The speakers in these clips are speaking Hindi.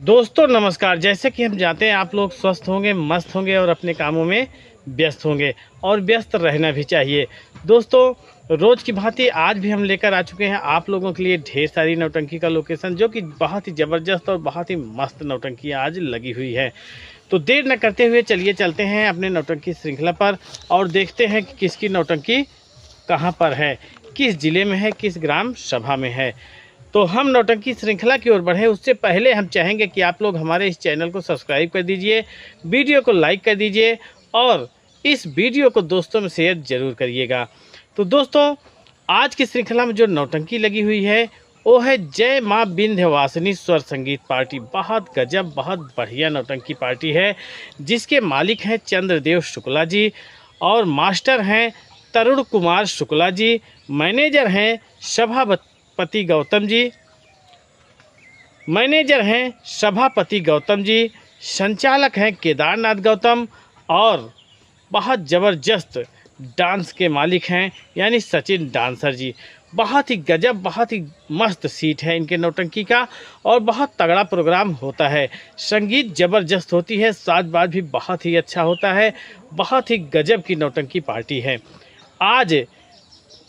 दोस्तों नमस्कार। जैसे कि हम जानते हैं आप लोग स्वस्थ होंगे, मस्त होंगे और अपने कामों में व्यस्त होंगे और व्यस्त रहना भी चाहिए। दोस्तों रोज़ की भांति आज भी हम लेकर आ चुके हैं आप लोगों के लिए ढेर सारी नौटंकी का लोकेशन, जो कि बहुत ही ज़बरदस्त और बहुत ही मस्त नौटंकी आज लगी हुई है। तो देर न करते हुए चलिए चलते हैं अपने नौटंकी श्रृंखला पर और देखते हैं कि किसकी नौटंकी कहाँ पर है, किस ज़िले में है, किस ग्राम सभा में है। तो हम नौटंकी श्रृंखला की ओर बढ़े उससे पहले हम चाहेंगे कि आप लोग हमारे इस चैनल को सब्सक्राइब कर दीजिए, वीडियो को लाइक कर दीजिए और इस वीडियो को दोस्तों में शेयर ज़रूर करिएगा। तो दोस्तों आज की श्रृंखला में जो नौटंकी लगी हुई है वो है जय माँ विंध्यवासिनी स्वर संगीत पार्टी। बहुत गजब, बहुत बढ़िया नौटंकी पार्टी है, जिसके मालिक हैं चंद्रदेव शुक्ला जी और मास्टर हैं तरुण कुमार शुक्ला जी, मैनेजर हैं सभापति गौतम जी, संचालक हैं केदारनाथ गौतम और बहुत ज़बरदस्त डांस के मालिक हैं यानी सचिन डांसर जी। बहुत ही गजब, बहुत ही मस्त सीट है इनके नौटंकी का और बहुत तगड़ा प्रोग्राम होता है। संगीत ज़बरदस्त होती है, साज बाज भी बहुत ही अच्छा होता है। बहुत ही गजब की नौटंकी पार्टी है। आज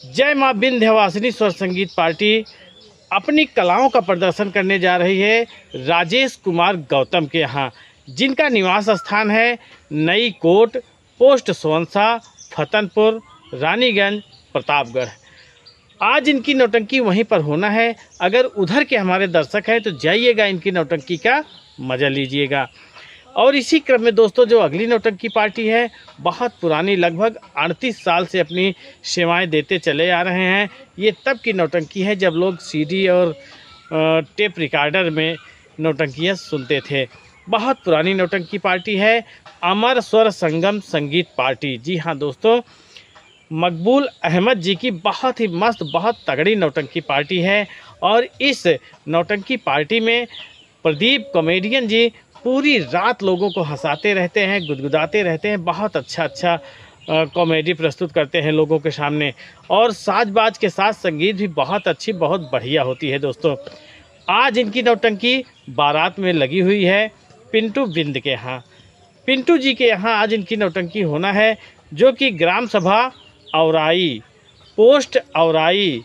जय माँ विंध्यवासिनी स्वर संगीत पार्टी अपनी कलाओं का प्रदर्शन करने जा रही है राजेश कुमार गौतम के यहाँ, जिनका निवास स्थान है नई कोट, पोस्ट सोनसा, फतनपुर, रानीगंज, प्रतापगढ़। आज इनकी नौटंकी वहीं पर होना है। अगर उधर के हमारे दर्शक हैं तो जाइएगा, इनकी नौटंकी का मज़ा लीजिएगा। और इसी क्रम में दोस्तों जो अगली नौटंकी पार्टी है बहुत पुरानी, लगभग 38 साल से अपनी सेवाएं देते चले आ रहे हैं। ये तब की नौटंकी है जब लोग सीडी और टेप रिकॉर्डर में नौटंकियाँ सुनते थे। बहुत पुरानी नौटंकी पार्टी है अमर स्वर संगम संगीत पार्टी। जी हाँ दोस्तों, मकबूल अहमद जी की बहुत ही मस्त, बहुत तगड़ी नौटंकी पार्टी है। और इस नौटंकी पार्टी में प्रदीप कॉमेडियन जी पूरी रात लोगों को हंसाते रहते हैं, गुदगुदाते रहते हैं। बहुत अच्छा कॉमेडी प्रस्तुत करते हैं लोगों के सामने और साज बाज के साथ संगीत भी बहुत अच्छी, बहुत बढ़िया होती है। दोस्तों आज इनकी नौटंकी बारात में लगी हुई है पिंटू बिंद के यहाँ। पिंटू जी के यहाँ आज इनकी नौटंकी होना है, जो कि ग्राम सभा औराई, पोस्ट औराई,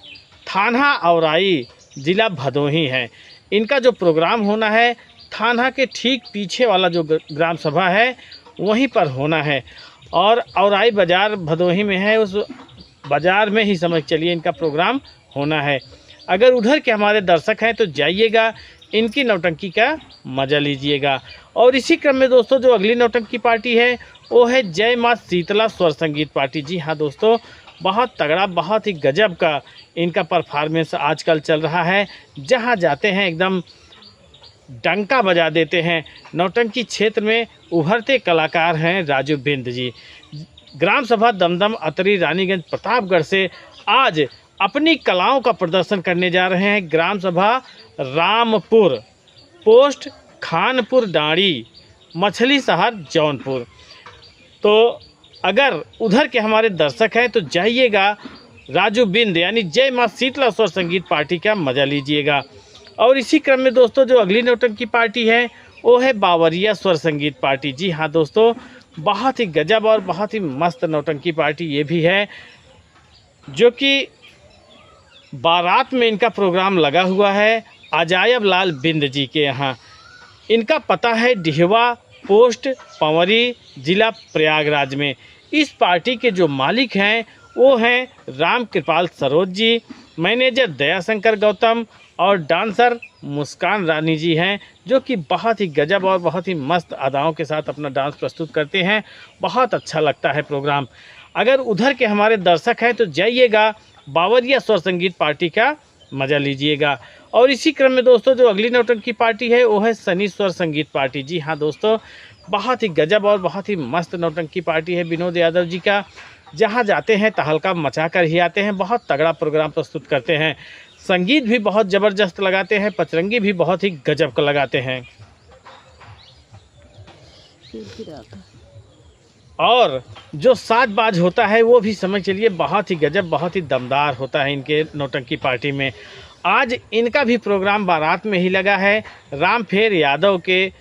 थाना औराई, ज़िला भदोही है। इनका जो प्रोग्राम होना है थाना के ठीक पीछे वाला जो ग्राम सभा है वहीं पर होना है और औराई बाज़ार भदोही में है, उस बाज़ार में ही समझ चलिए इनका प्रोग्राम होना है। अगर उधर के हमारे दर्शक हैं तो जाइएगा, इनकी नौटंकी का मज़ा लीजिएगा। और इसी क्रम में दोस्तों जो अगली नौटंकी पार्टी है वो है जय माँ शीतला स्वर संगीत पार्टी। जी हाँ दोस्तों, बहुत तगड़ा, बहुत ही गजब का इनका परफॉर्मेंस आजकल चल रहा है। जहाँ जाते हैं एकदम डंका बजा देते हैं। नौटंकी क्षेत्र में उभरते कलाकार हैं राजू बिंद जी। ग्राम सभा दमदम, अतरी, रानीगंज, प्रतापगढ़ से आज अपनी कलाओं का प्रदर्शन करने जा रहे हैं ग्राम सभा रामपुर, पोस्ट खानपुर डांडी, मछली शहर, जौनपुर। तो अगर उधर के हमारे दर्शक हैं तो जाइएगा, राजू बिंद यानी जय माँ शीतला स्वर संगीत पार्टी का मज़ा लीजिएगा। और इसी क्रम में दोस्तों जो अगली नौटंकी पार्टी है वो है बावरिया स्वर संगीत पार्टी। जी हाँ दोस्तों, बहुत ही गजब और बहुत ही मस्त नौटंकी पार्टी ये भी है, जो कि बारात में इनका प्रोग्राम लगा हुआ है अजायब लाल बिंद जी के यहाँ। इनका पता है डिहवा, पोस्ट पंवरी, ज़िला प्रयागराज में। इस पार्टी के जो मालिक हैं वो हैं राम कृपाल सरोज जी, मैनेजर दयाशंकर गौतम और डांसर मुस्कान रानी जी हैं, जो कि बहुत ही गजब और बहुत ही मस्त अदाओं के साथ अपना डांस प्रस्तुत करते हैं। बहुत अच्छा लगता है प्रोग्राम। अगर उधर के हमारे दर्शक हैं तो जाइएगा, बावरिया स्वर संगीत पार्टी का मज़ा लीजिएगा। और इसी क्रम में दोस्तों जो अगली नौटंकी पार्टी है वो है सनी स्वर संगीत पार्टी। जी हाँ दोस्तों, बहुत ही गजब और बहुत ही मस्त नौटंकी पार्टी है विनोद यादव जी का। जहाँ जाते हैं तहलका मचा कर ही आते हैं। बहुत तगड़ा प्रोग्राम प्रस्तुत करते हैं, संगीत भी बहुत ज़बरदस्त लगाते हैं, पचरंगी भी बहुत ही गजब का लगाते हैं। और जो साज बाज होता है वो भी समझ चलिए बहुत ही गजब, बहुत ही दमदार होता है इनके नौटंकी पार्टी में। आज इनका भी प्रोग्राम बारात में ही लगा है। रामफेर यादव के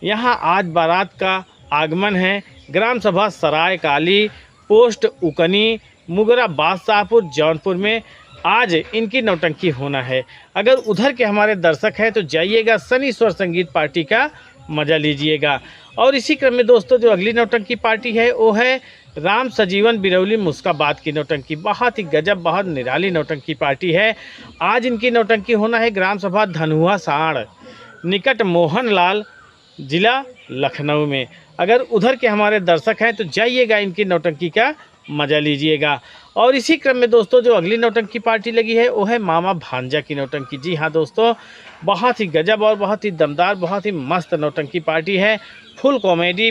यहाँ आज बारात का आगमन है। ग्राम सभा सराय काली, पोस्ट उकनी, मुगरा बादशाहपुर, जौनपुर में आज इनकी नौटंकी होना है। अगर उधर के हमारे दर्शक हैं तो जाइएगा, सनी स्वर संगीत पार्टी का मज़ा लीजिएगा। और इसी क्रम में दोस्तों जो अगली नौटंकी पार्टी है वो है राम सजीवन बिरौली मुस्काबाद की नौटंकी। बहुत ही गजब, बहुत निराली नौटंकी पार्टी है। आज इनकी नौटंकी होना है ग्राम सभा धनुआ साड़ निकट मोहनलाल, जिला लखनऊ में। अगर उधर के हमारे दर्शक हैं तो जाइएगा, इनकी नौटंकी का मज़ा लीजिएगा। और इसी क्रम में दोस्तों जो अगली नौटंकी पार्टी लगी है वो है मामा भांजा की नौटंकी। जी हाँ दोस्तों, बहुत ही गजब और बहुत ही दमदार, बहुत ही मस्त नौटंकी पार्टी है। फुल कॉमेडी,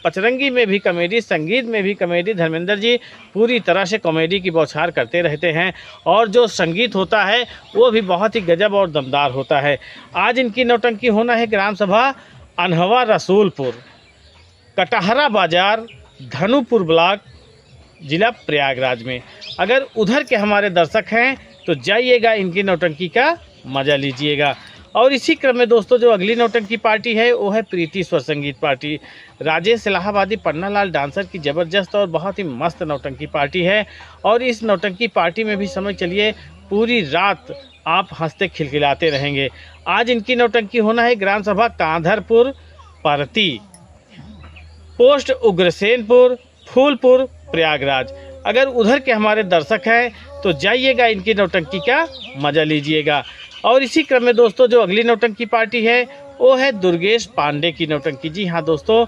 पचरंगी में भी कॉमेडी, संगीत में भी कॉमेडी। धर्मेंद्र जी पूरी तरह से कॉमेडी की बौछार करते रहते हैं और जो संगीत होता है वो भी बहुत ही गजब और दमदार होता है। आज इनकी नौटंकी होना है ग्राम सभा अनहवा रसूलपुर, कटहरा बाजार, धनुपुर ब्लॉक, जिला प्रयागराज में। अगर उधर के हमारे दर्शक हैं तो जाइएगा, इनकी नौटंकी का मज़ा लीजिएगा। और इसी क्रम में दोस्तों जो अगली नौटंकी पार्टी है वो है प्रीति स्वर संगीत पार्टी। राजेश इलाहाबादी पन्नालाल डांसर की ज़बरदस्त और बहुत ही मस्त नौटंकी पार्टी है। और इस नौटंकी पार्टी में भी समझ चलिए पूरी रात आप हंसते खिलखिलाते रहेंगे। आज इनकी नौटंकी होना है ग्राम सभा कांधरपुर परती, पोस्ट उग्रसेनपुर, फूलपुर, प्रयागराज। अगर उधर के हमारे दर्शक हैं तो जाइएगा, इनकी नौटंकी का मज़ा लीजिएगा। और इसी क्रम में दोस्तों जो अगली नौटंकी पार्टी है वो है दुर्गेश पांडे की नौटंकी। जी हाँ दोस्तों,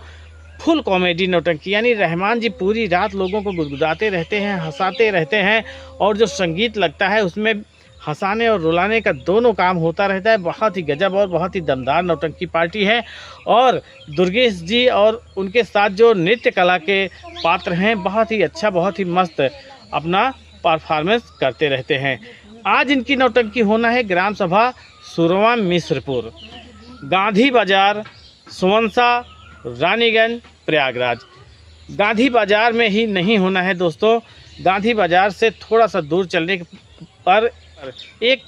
फुल कॉमेडी नौटंकी, यानी रहमान जी पूरी रात लोगों को गुदगुदाते रहते हैं, हंसाते रहते हैं। और जो संगीत लगता है उसमें हंसाने और रुलाने का दोनों काम होता रहता है। बहुत ही गजब और बहुत ही दमदार नौटंकी पार्टी है। और दुर्गेश जी और उनके साथ जो नृत्य कला के पात्र हैं बहुत ही अच्छा, बहुत ही मस्त अपना परफॉर्मेंस करते रहते हैं। आज इनकी नौटंकी होना है ग्राम सभा सुरवा मिश्रपुर, गांधी बाजार, सुमनसा, रानीगंज, प्रयागराज। गांधी बाजार में ही नहीं होना है दोस्तों, गांधी बाजार से थोड़ा सा दूर चलने पर एक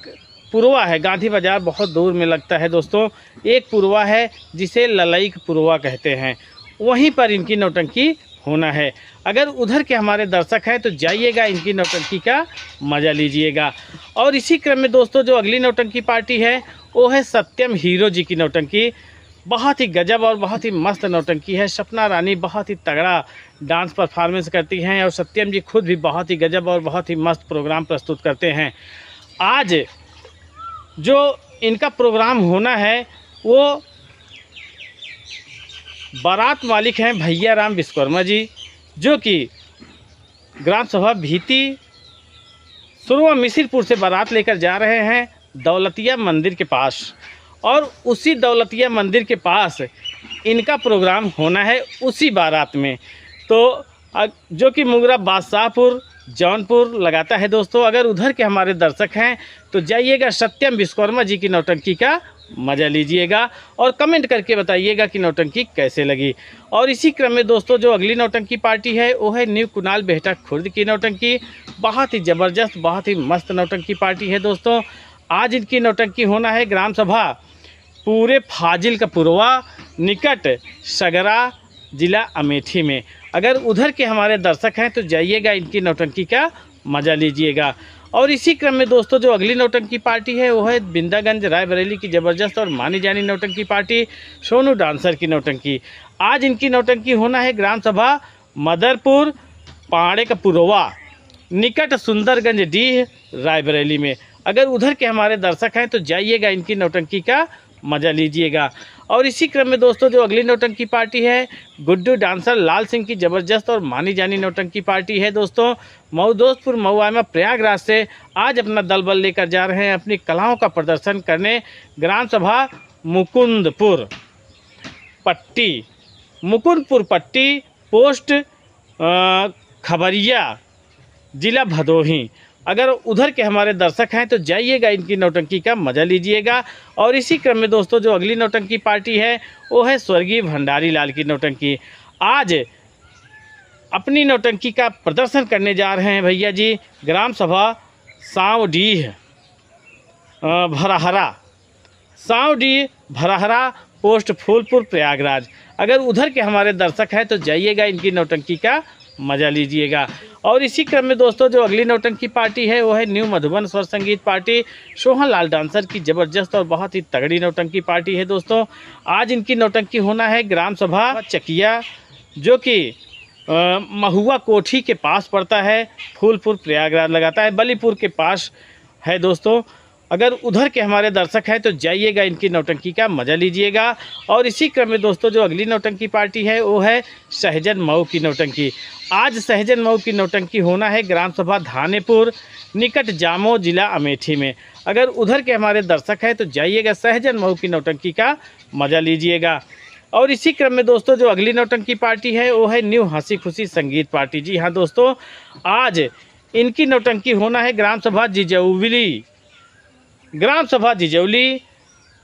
पुरवा है। गांधी बाजार बहुत दूर में लगता है दोस्तों। एक पुरवा है जिसे ललईक पुरवा कहते हैं, वहीं पर इनकी नौटंकी होना है। अगर उधर के हमारे दर्शक हैं तो जाइएगा, इनकी नौटंकी का मज़ा लीजिएगा। और इसी क्रम में दोस्तों जो अगली नौटंकी पार्टी है वो है सत्यम हीरो जी की नौटंकी। बहुत ही गजब और बहुत ही मस्त नौटंकी है। सपना रानी बहुत ही तगड़ा डांस परफॉर्मेंस करती हैं और सत्यम जी खुद भी बहुत ही गजब और बहुत ही मस्त प्रोग्राम प्रस्तुत करते हैं। आज जो इनका प्रोग्राम होना है वो बारात मालिक हैं भैया राम विश्वकर्मा जी, जो कि ग्राम सभा भीती सुरवा मिसिरपुर से बारात लेकर जा रहे हैं दौलतिया मंदिर के पास। और उसी दौलतिया मंदिर के पास इनका प्रोग्राम होना है उसी बारात में, तो जो कि मुगरा बादशाहपुर, जौनपुर लगाता है दोस्तों। अगर उधर के हमारे दर्शक हैं तो जाइएगा, सत्यम विश्वकर्मा जी की नौटंकी का मज़ा लीजिएगा और कमेंट करके बताइएगा कि नौटंकी कैसे लगी। और इसी क्रम में दोस्तों जो अगली नौटंकी पार्टी है वो है न्यू कुनाल बेहटा खुर्द की नौटंकी। बहुत ही ज़बरदस्त, बहुत ही मस्त नौटंकी पार्टी है दोस्तों। आज इनकी नौटंकी होना है ग्राम सभा पूरे फाजिल का पुरवा निकट सगरा, जिला अमेठी में। अगर उधर के हमारे दर्शक हैं तो जाइएगा, इनकी नौटंकी का मज़ा लीजिएगा। और इसी क्रम में दोस्तों जो अगली नौटंकी पार्टी है वो है बिंदागंज रायबरेली की ज़बरदस्त और मानी जानी नौटंकी पार्टी सोनू डांसर की नौटंकी। आज इनकी नौटंकी होना है ग्राम सभा मदरपुर पाड़े का पुरवा निकट सुंदरगंज डीह, रायबरेली में। अगर उधर के हमारे दर्शक हैं तो जाइएगा, इनकी नौटंकी का मज़ा लीजिएगा। और इसी क्रम में दोस्तों जो अगली नौटंकी पार्टी है गुड्डू डांसर लाल सिंह की ज़बरदस्त और मानी जानी नौटंकी पार्टी है दोस्तों। मऊ दोस्तपुर मऊआमा प्रयागराज से आज अपना दल बल लेकर जा रहे हैं अपनी कलाओं का प्रदर्शन करने ग्राम सभा मुकुंदपुर पट्टी, पोस्ट खबरिया, जिला भदोही। अगर उधर के हमारे दर्शक हैं तो जाइएगा, इनकी नौटंकी का मज़ा लीजिएगा। और इसी क्रम में दोस्तों जो अगली नौटंकी पार्टी है वो है स्वर्गीय भंडारी लाल की नौटंकी। आज अपनी नौटंकी का प्रदर्शन करने जा रहे हैं भैया जी ग्राम सभा सांवडीह भराहरा, सांवडी भराहरा पोस्ट फूलपुर प्रयागराज। अगर उधर के हमारे दर्शक हैं तो जाइएगा, इनकी नौटंकी का मज़ा लीजिएगा। और इसी क्रम में दोस्तों जो अगली नौटंकी पार्टी है वो है न्यू मधुबन स्वर संगीत पार्टी। सोहन लाल डांसर की ज़बरदस्त और बहुत ही तगड़ी नौटंकी पार्टी है दोस्तों। आज इनकी नौटंकी होना है ग्राम सभा चकिया, जो कि महुआ कोठी के पास पड़ता है, फूलपुर प्रयागराज लगाता है, बलीपुर के पास है दोस्तों। अगर उधर के हमारे दर्शक हैं तो जाइएगा, इनकी नौटंकी का मज़ा लीजिएगा। और इसी क्रम में दोस्तों जो अगली नौटंकी पार्टी है वो है सहजन मऊ की नौटंकी। आज सहजन मऊ की नौटंकी होना है ग्राम सभा धानेपुर निकट जामो जिला अमेठी में। अगर उधर के हमारे दर्शक हैं तो जाइएगा, सहजन मऊ की नौटंकी का मज़ा लीजिएगा। और इसी क्रम में दोस्तों जो अगली नौटंकी पार्टी है वो है न्यू हंसी खुशी संगीत पार्टी। जी हाँ दोस्तों, आज इनकी नौटंकी होना है ग्राम सभा जिजौली,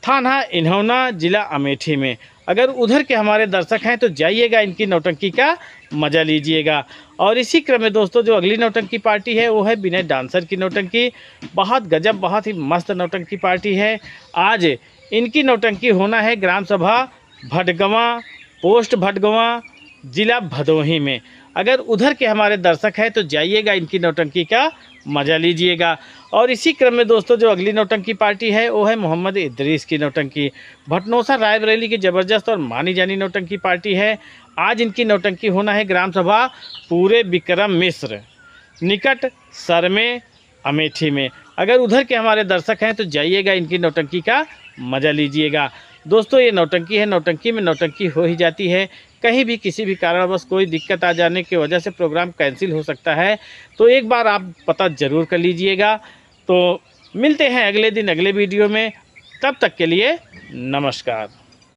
थाना इन्हौना, जिला अमेठी में। अगर उधर के हमारे दर्शक हैं तो जाइएगा, इनकी नौटंकी का मज़ा लीजिएगा। और इसी क्रम में दोस्तों जो अगली नौटंकी पार्टी है वो है विनय डांसर की नौटंकी। बहुत गजब, बहुत ही मस्त नौटंकी पार्टी है। आज इनकी नौटंकी होना है ग्राम सभा भटगवां, पोस्ट भटगवां, जिला भदोही में। अगर उधर के हमारे दर्शक हैं तो जाइएगा, इनकी नौटंकी का मज़ा लीजिएगा। और इसी क्रम में दोस्तों जो अगली नौटंकी पार्टी है वो है मोहम्मद इदरीस की नौटंकी। भटनोसा रायबरेली की ज़बरदस्त और मानी जानी नौटंकी पार्टी है। आज इनकी नौटंकी होना है ग्राम सभा पूरे विक्रम मिश्र निकट सरमे अमेठी में। अगर उधर के हमारे दर्शक हैं तो जाइएगा, इनकी नौटंकी का मज़ा लीजिएगा। दोस्तों ये नौटंकी है, नौटंकी में नौटंकी हो ही जाती है। कहीं भी किसी भी कारणवश कोई दिक्कत आ जाने की वजह से प्रोग्राम कैंसिल हो सकता है, तो एक बार आप पता ज़रूर कर लीजिएगा। तो मिलते हैं अगले दिन अगले वीडियो में, तब तक के लिए नमस्कार।